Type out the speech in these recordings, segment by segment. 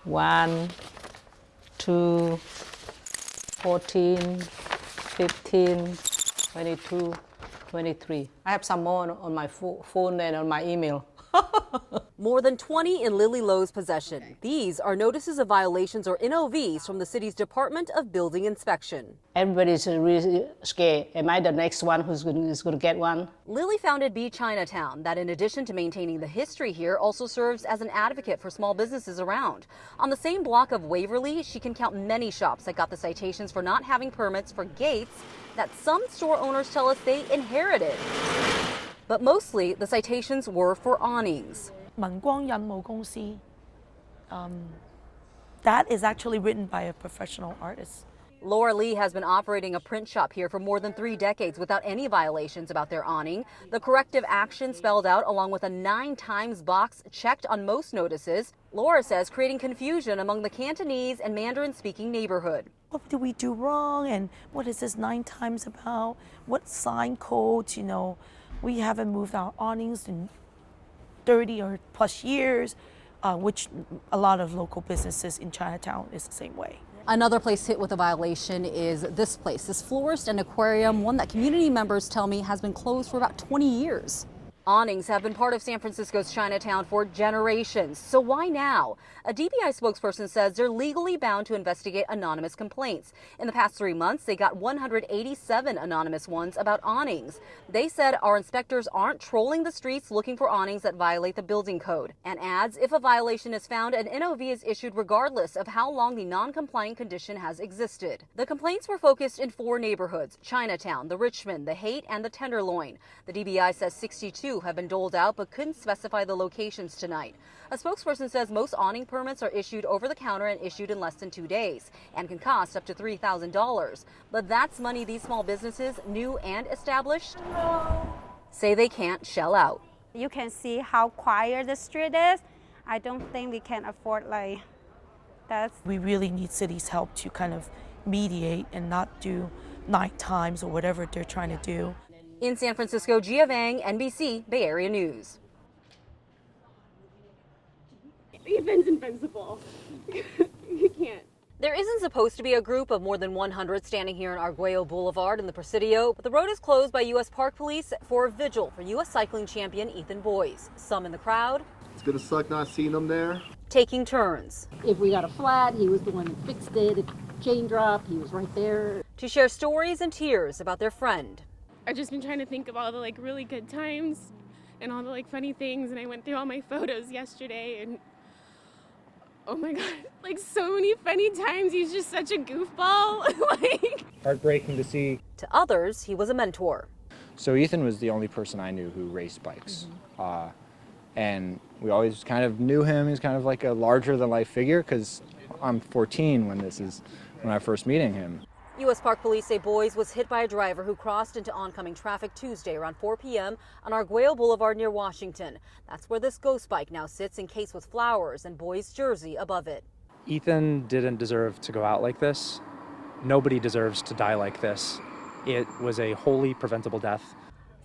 1, 2, 14, 15, 22, 23. I have some more on my phone and on my email. More than 20 in Lily Lowe's possession. These are notices of violations or NOVs from the city's Department of Building Inspection. Everybody's really scared. Am I the next one who's going to get one? Lily founded Be Chinatown, that in addition to maintaining the history here, also serves as an advocate for small businesses around. On the same block of Waverly, she can count many shops that got the citations for not having permits for gates that some store owners tell us they inherited. But mostly, the citations were for awnings. That is actually written by a professional artist. Laura Lee has been operating a print shop here for more than 3 decades without any violations about their awning. The corrective action spelled out along with a 9 times box checked on most notices. Laura says creating confusion among the Cantonese and Mandarin-speaking neighborhood. What did we do wrong? And what is this 9 times about? What sign codes, We haven't moved our awnings in 30 or plus years, which a lot of local businesses in Chinatown is the same way. Another place hit with a violation is this place, this florist and aquarium, one that community members tell me has been closed for about 20 years. Awnings have been part of San Francisco's Chinatown for generations, so why now? A DBI spokesperson says they're legally bound to investigate anonymous complaints. In the past 3 months, they got 187 anonymous ones about awnings. They said our inspectors aren't trolling the streets looking for awnings that violate the building code, and adds if a violation is found, an NOV is issued regardless of how long the non-compliant condition has existed. The complaints were focused in 4 neighborhoods: Chinatown, the Richmond, the Haight, and the Tenderloin. The DBI says 62 have been doled out but couldn't specify the locations tonight. A spokesperson says most awning permits are issued over the counter and issued in less than 2 days and can cost up to $3,000. But that's money these small businesses, new and established, say they can't shell out. You can see how quiet the street is. I don't think we can afford that. We really need city's help to kind of mediate and not do 9 times or whatever they're trying to do. In San Francisco, Gia Vang, NBC, Bay Area News. Ethan's invincible. You can't. There isn't supposed to be a group of more than 100 standing here on Arguello Boulevard in the Presidio, but the road is closed by U.S. Park Police for a vigil for U.S. cycling champion Ethan Boyes. Some in the crowd. It's gonna suck not seeing him there. Taking turns. If we got a flat, he was the one that fixed it. If chain dropped, he was right there. To share stories and tears about their friend. I've just been trying to think of all the really good times and all the funny things, and I went through all my photos yesterday, and oh my god, so many funny times. He's just such a goofball. Heartbreaking to see. To others, he was a mentor. So Ethan was the only person I knew who raced bikes. And we always kind of knew him. He's kind of like a larger than life figure because I'm 14 when I first meeting him. U.S. Park Police say Boyes was hit by a driver who crossed into oncoming traffic Tuesday around 4 p.m. on Arguello Boulevard near Washington. That's where this ghost bike now sits, encased with flowers and Boyes' jersey above it. Ethan didn't deserve to go out like this. Nobody deserves to die like this. It was a wholly preventable death.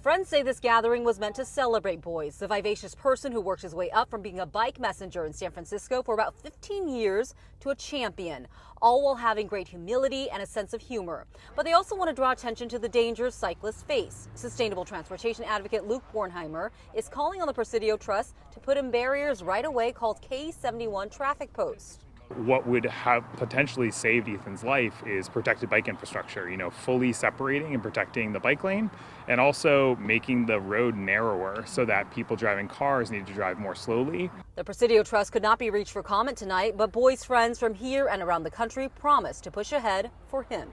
Friends say this gathering was meant to celebrate Boyes, the vivacious person who worked his way up from being a bike messenger in San Francisco for about 15 years to a champion, all while having great humility and a sense of humor. But they also want to draw attention to the dangers cyclists face. Sustainable transportation advocate Luke Bornheimer is calling on the Presidio Trust to put in barriers right away called K71 traffic posts. What would have potentially saved Ethan's life is protected bike infrastructure, fully separating and protecting the bike lane, and also making the road narrower so that people driving cars need to drive more slowly. The Presidio Trust could not be reached for comment tonight, but Boyes' friends from here and around the country promised to push ahead for him.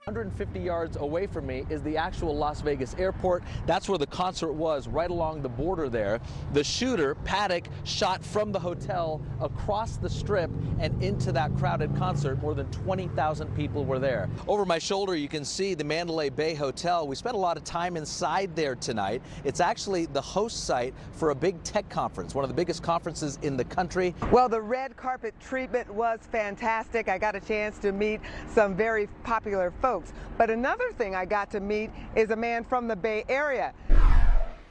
150 yards away from me is the actual Las Vegas airport. That's where the concert was, right along the border there. The shooter, Paddock, shot from the hotel across the strip and into that crowded concert. More than 20,000 people were there. Over my shoulder, you can see the Mandalay Bay Hotel. We spent a lot of time inside there tonight. It's actually the host site for a big tech conference, one of the biggest conferences in the country. Well, the red carpet treatment was fantastic. I got a chance to meet some very popular folks. But another thing I got to meet is a man from the Bay Area.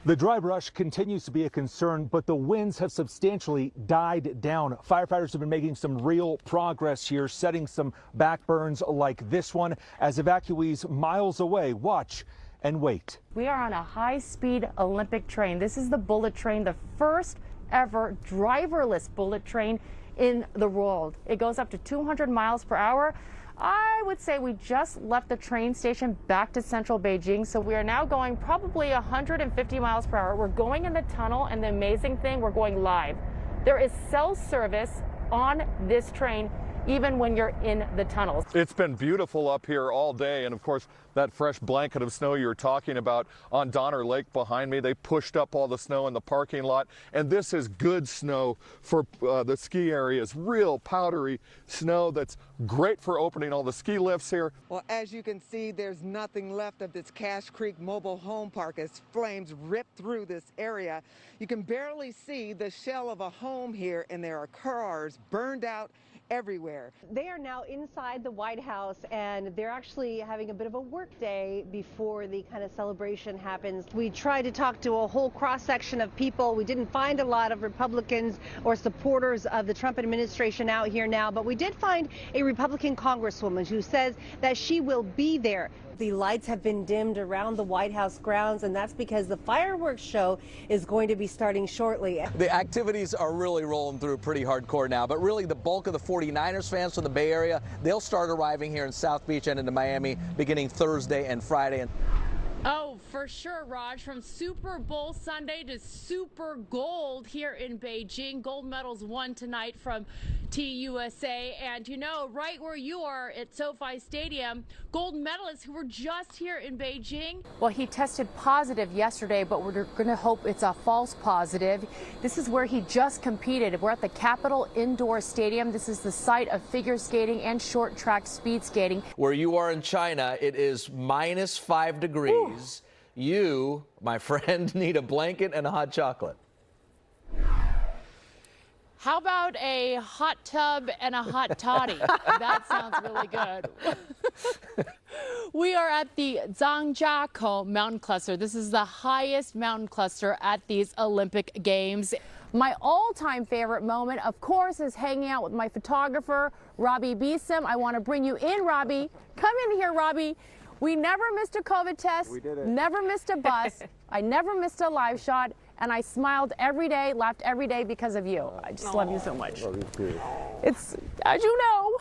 The dry brush continues to be a concern, but the winds have substantially died down. Firefighters have been making some real progress here, setting some backburns like this one as evacuees miles away watch and wait. We are on a high-speed Olympic train. This is the bullet train, the first ever driverless bullet train in the world. It goes up to 200 miles per hour. I would say we just left the train station back to central Beijing, so we are now going probably 150 miles per hour. We're going in the tunnel, and the amazing thing, we're going live. There is cell service on this train even when you're in the tunnels. It's been beautiful up here all day, and of course that fresh blanket of snow you're talking about on Donner Lake behind me, they pushed up all the snow in the parking lot, and this is good snow for the ski areas, real powdery snow that's great for opening all the ski lifts here. Well, as you can see, there's nothing left of this Cache Creek mobile home park as flames rip through this area. You can barely see the shell of a home here, and there are cars burned out everywhere. They are now inside the White House, and they're actually having a bit of a work day before the kind of celebration happens. We tried to talk to a whole cross-section of people. We didn't find a lot of Republicans or supporters of the Trump administration out here now, but we did find a Republican congresswoman who says that she will be there. The lights have been dimmed around the White House grounds, and that's because the fireworks show is going to be starting shortly. The activities are really rolling through pretty hardcore now, but really the bulk of the 49ers fans from the Bay Area, they'll start arriving here in South Beach and into Miami beginning Thursday and Friday. Oh, for sure, Raj. From Super Bowl Sunday to Super Gold here in Beijing. Gold medals won tonight from TUSA. And you know, right where you are at SoFi Stadium, gold medalists who were just here in Beijing. Well, he tested positive yesterday, but we're going to hope it's a false positive. This is where he just competed. We're at the Capitol Indoor Stadium. This is the site of figure skating and short track speed skating. Where you are in China, it is -5 degrees. Ooh. You, my friend, need a blanket and a hot chocolate. How about a hot tub and a hot toddy? That sounds really good. We are at the Zhangjiakou mountain cluster. This is the highest mountain cluster at these Olympic Games. My all-time favorite moment, of course, is hanging out with my photographer, Robbie Beasom. I want to bring you in, Robbie. Come in here, Robbie. We never missed a COVID test, never missed a bus, I never missed a live shot, and I smiled every day, laughed every day because of you. I just love you so much. It's, as you know,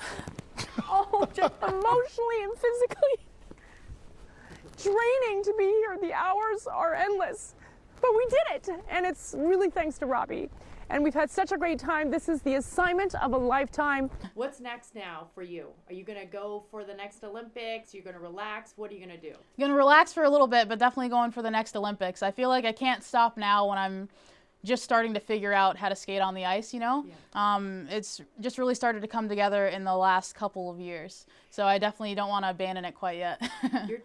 just emotionally and physically draining to be here. The hours are endless, but we did it, and it's really thanks to Robbie. And we've had such a great time. This is the assignment of a lifetime. What's next now for you? Are you gonna go for the next Olympics? You're gonna relax? What are you gonna do? I'm gonna relax for a little bit, but definitely going for the next Olympics. I feel like I can't stop now when I'm just starting to figure out how to skate on the ice, you know? Yeah. It's just really started to come together in the last couple of years. So I definitely don't want to abandon it quite yet.